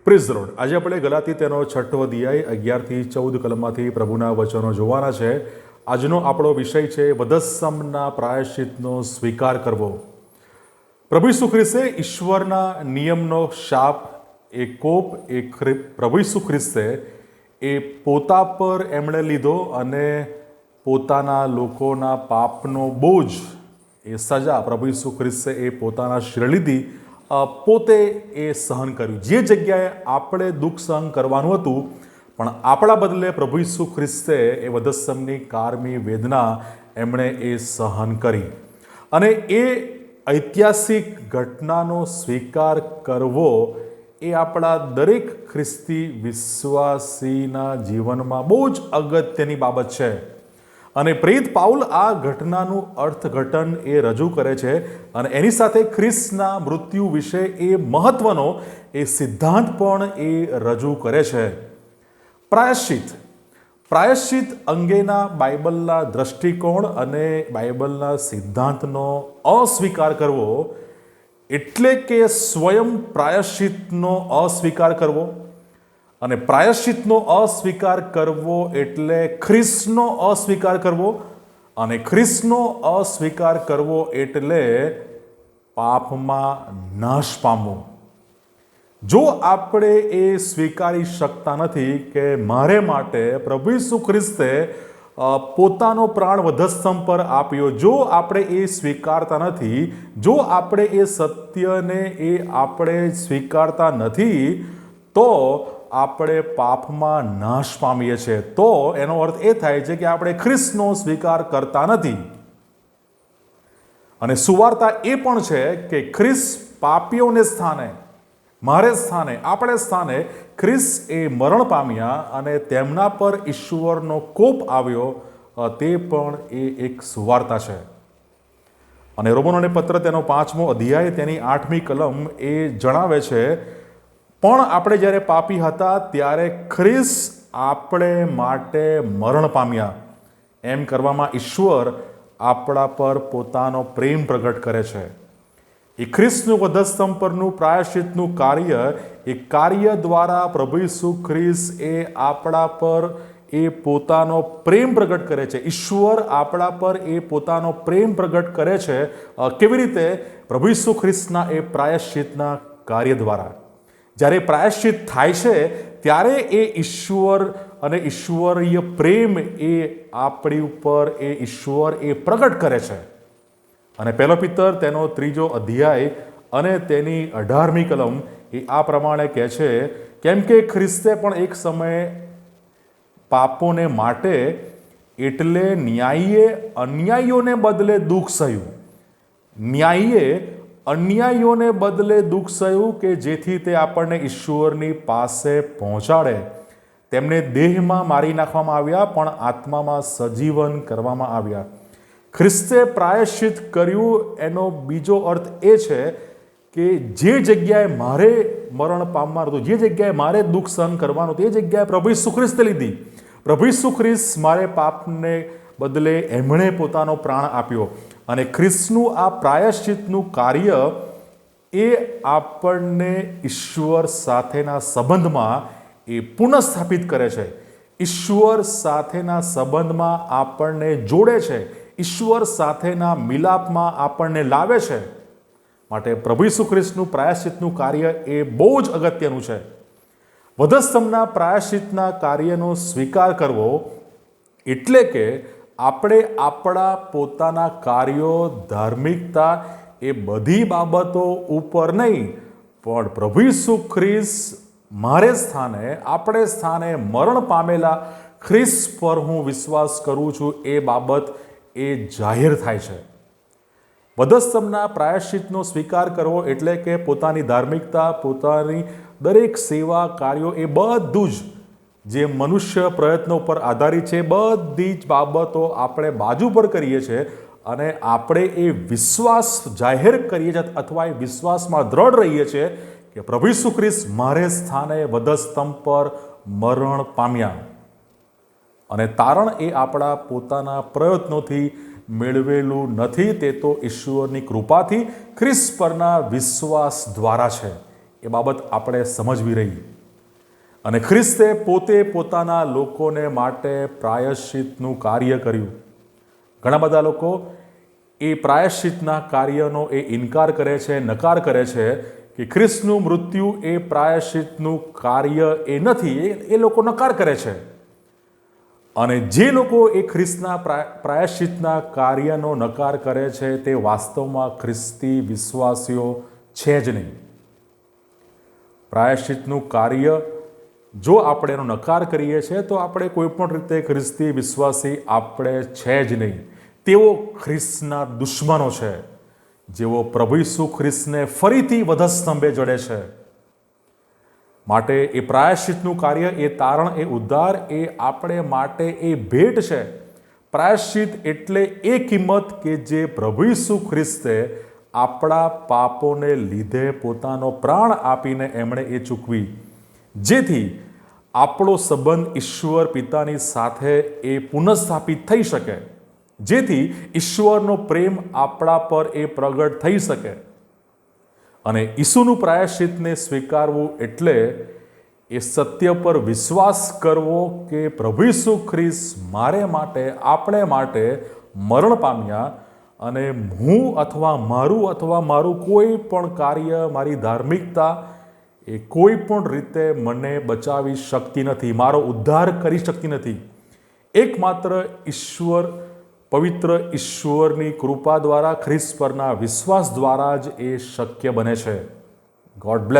Praise the lord. આજે આપણે ગલાતી તેનો 6ઠો અધ્યાય 11 થી 14 કલમમાંથી પ્રભુના વચનો જોવાના છે. આજનો આપણો વિષય છે વધસ્તંભના પ્રાયશ્ચિતનો સ્વીકાર કરવો. પ્રભુ ઈસુ ખ્રિસ્તે ઈશ્વરના નિયમનો શાપ, એ કોપ, પ્રભુ ઈસુ ખ્રિસ્તે એ પોતા પર એમણે લીધો અને પોતાના લોકોના પાપનો બોજ, એ સજા પ્રભુ ઈસુ ખ્રિસ્તે એ પોતાના શરીરે લીધી, પોતે એ સહન કર્યું. જે જગ્યાએ આપણે દુઃખ સહન કરવાનું હતું, પણ આપણા બદલે પ્રભુ ઈસુ ખ્રિસ્તે એ વધસ્તંભની કારમી વેદના એમણે એ સહન કરી. અને એ ઐતિહાસિક ઘટનાનો સ્વીકાર કરવો એ આપણા દરેક ખ્રિસ્તી વિશ્વાસીના જીવનમાં બહુ જ અગત્યની બાબત છે. અને પ્રેરિત પાઉલ આ ઘટનાનું અર્થઘટન એ રજૂ કરે છે અને એની સાથે ખ્રિસ્તના મૃત્યુ વિશે એ મહત્વનો એ સિદ્ધાંત પણ એ રજૂ કરે છે. પ્રાયશ્ચિત અંગેના બાઇબલના દ્રષ્ટિકોણ અને બાઇબલના સિદ્ધાંતનો અસ્વીકાર કરવો એટલે કે સ્વયં પ્રાયશ્ચિતનો અસ્વીકાર કરવો, અને પ્રાયશ્ચિતનો અસ્વીકાર કરવો એટલે ખ્રિસ્તનો અસ્વીકાર કરવો, અને ખ્રિસ્તનો અસ્વીકાર કરવો એટલે પાપમાં નાશ પામવો. જો આપણે એ સ્વીકારી શકતા નથી કે મારે માટે પ્રભુ ઈસુ ખ્રિસ્તે પોતાનો પ્રાણ વધસ્તંભ પર આપ્યો, જો આપણે એ સ્વીકારતા નથી, જો આપણે એ સત્યને એ આપણે સ્વીકારતા નથી, તો આપણે પાપમાં નાશ પામીએ છીએ. તો એનો અર્થ એ થાય છે કે આપણે ખ્રિસ્તનો સ્વીકાર કરતા નથી. અને સુવાર્તા એ પણ છે કે ખ્રિસ્ત પાપીઓને સ્થાને, મારે સ્થાને, આપણે સ્થાને ખ્રિસ્ત એ મરણ પામ્યા અને તેમના પર ઈશ્વરનો કોપ આવ્યો, તે પણ એ એક સુવાર્તા છે. અને રોમનોને પત્ર તેનો 5મો અધ્યાય તેની 8મી કલમ એ જણાવે છે, પણ આપણે જ્યારે પાપી હતા ત્યારે ખ્રિસ્ત આપણે માટે મરણ પામ્યા. એમ કરવામાં ઈશ્વર આપણા પર પોતાનો પ્રેમ પ્રગટ કરે છે. એ ખ્રિસ્તનું વધસ્તંભ પરનું પ્રાયશ્ચિતનું કાર્ય, એ કાર્ય દ્વારા પ્રભુ ઈસુ ખ્રિસ્ત એ આપણા પર એ પોતાનો પ્રેમ પ્રગટ કરે છે. ઈશ્વર આપણા પર એ પોતાનો પ્રેમ પ્રગટ કરે છે. કેવી રીતે? પ્રભુ ઈસુ ખ્રિસ્તના એ પ્રાયશ્ચિતના કાર્ય દ્વારા. જ્યારે પ્રાયશ્ચિત થાય છે ત્યારે એ ઈશ્વર અને ઈશ્વરીય પ્રેમ એ આપણી ઉપર એ ઈશ્વર એ પ્રગટ કરે છે. અને 1 પિતર તેનો 3જો અધ્યાય અને તેની 18મી કલમ એ આ પ્રમાણે કહે છે, કેમ કે ખ્રિસ્તે પણ એક સમયે પાપોને માટે એટલે ન્યાયીએ અન્યાયીઓને બદલે દુઃખ સહ્યું. ન્યાયીએ અન્યાયીઓને બદલે દુઃખ સહ્યું કે જેથી તે આપણને ઈશ્વરની પાસે પહોંચાડે. તેમને દેહમાં મારી નાખવામાં આવ્યા, પણ આત્મામાં સજીવન કરવામાં આવ્યા. ખ્રિસ્તે પ્રાયશ્ચિત કર્યું એનો બીજો અર્થ એ છે કે જે જગ્યાએ મારે મરણ પામવાનું હતું, જે જગ્યાએ મારે દુઃખ સહન કરવાનું હતું, એ જગ્યાએ પ્રભુ ઈસુ ખ્રિસ્તે લીધી. પ્રભુ ઈસુ ખ્રિસ્ત મારે પાપને બદલે એમણે પોતાનો પ્રાણ આપ્યો. અને ખ્રિસ્તનું આ પ્રાયશ્ચિતનું કાર્ય એ આપણને ઈશ્વર સાથેના સંબંધમાં એ પુનઃસ્થાપિત કરે છે. ઈશ્વર સાથેના સંબંધમાં આપણને જોડે છે. ઈશ્વર સાથેના મિલાપમાં આપણને લાવે છે. માટે પ્રભુ ઈસુ ખ્રિસ્તનું પ્રાયશ્ચિતનું કાર્ય એ બહુ જ અગત્યનું છે. વધસ્તંભના પ્રાયશ્ચિતના કાર્યનો સ્વીકાર કરવો એટલે કે આપણે આપણા પોતાના કાર્યો, ધાર્મિકતા એ બધી બાબતો ઉપર નહીં, પણ પ્રભુ ઈસુ ખ્રિસ્ત મારે સ્થાને, આપણે સ્થાને મરણ પામેલા ખ્રિસ્ત પર હું વિશ્વાસ કરું છું, એ બાબત એ જાહેર થાય છે. વધસ્તંભના પ્રાયશ્ચિતનો સ્વીકાર કરવો એટલે કે પોતાની ધાર્મિકતા, પોતાની દરેક સેવા કાર્યો એ બધું જ જે મનુષ્ય પ્રયત્નો પર આધારિત છે, બધી જ બાબતો આપણે બાજુ પર કરીએ છીએ અને આપણે એ વિશ્વાસ જાહેર કરીએ છીએ અથવા એ વિશ્વાસમાં દ્રઢ રહીએ છીએ કે પ્રભુ ઈસુ ખ્રિસ્ત મારે સ્થાને વધસ્તંભ પર મરણ પામ્યા. અને તારણ એ આપણા પોતાના પ્રયત્નોથી મેળવેલું નથી, તે તો ઈશ્વરની કૃપાથી ખ્રિસ્ત પરના વિશ્વાસ દ્વારા છે. એ બાબત આપણે સમજવી રહી. અને ખ્રિસ્તે પોતે પોતાના લોકોને માટે પ્રાયશ્ચિતનું કાર્ય કર્યું. ઘણા બધા લોકો એ પ્રાયશ્ચિતના કાર્યનો એ ઇનકાર કરે છે, નકાર કરે છે કે ખ્રિસ્તનું મૃત્યુ એ પ્રાયશ્ચિતનું કાર્ય એ નથી, એ લોકો નકાર કરે છે. અને જે લોકો એ ખ્રિસ્તના પ્રાયશ્ચિતના કાર્યનો નકાર કરે છે તે વાસ્તવમાં ખ્રિસ્તી વિશ્વાસીઓ છે જ નહીં. પ્રાયશ્ચિતનું કાર્ય જો આપણે એનો નકાર કરીએ છીએ તો આપણે કોઈ પણ રીતે ખ્રિસ્તી વિશ્વાસી આપણે છે જ નહીં. તેઓ ખ્રિસ્તના દુશ્મનો છે, જેઓ પ્રભુ ઈસુ ખ્રિસ્તને ફરીથી વધસ્તંભે જડે છે. માટે એ પ્રાયશ્ચિતનું કાર્ય, એ તારણ, એ ઉદ્ધાર, એ આપણે માટે એ ભેટ છે. પ્રાયશ્ચિત એટલે એ કિંમત કે જે પ્રભુ ઈસુ ખ્રિસ્તે આપણા પાપોને લીધે પોતાનો પ્રાણ આપીને એમણે એ ચૂકવી, જેથી આપણો સંબંધ ઈશ્વર પિતાની સાથે એ પુનઃસ્થાપિત થઈ શકે, જેથી ઈશ્વરનો પ્રેમ આપણા પર એ પ્રગટ થઈ શકે. અને ઈસુનું પ્રાયશ્ચિતને સ્વીકારવું એટલે એ સત્ય પર વિશ્વાસ કરવો કે પ્રભુ ઈસુ ખ્રિસ્ત મારે માટે, આપણે માટે મરણ પામ્યા, અને હું અથવા મારું કોઈ પણ કાર્ય, મારી ધાર્મિકતા એ કોઈ પણ રીતે મને બચાવી શકતી નથી, મારો ઉદ્ધાર કરી શકતી નથી. એકમાત્ર ઈશ્વર, પવિત્ર ઈશ્વરની કૃપા દ્વારા, ખ્રિસ્ત પરના વિશ્વાસ દ્વારા જ એ શક્ય બને છે. God bless.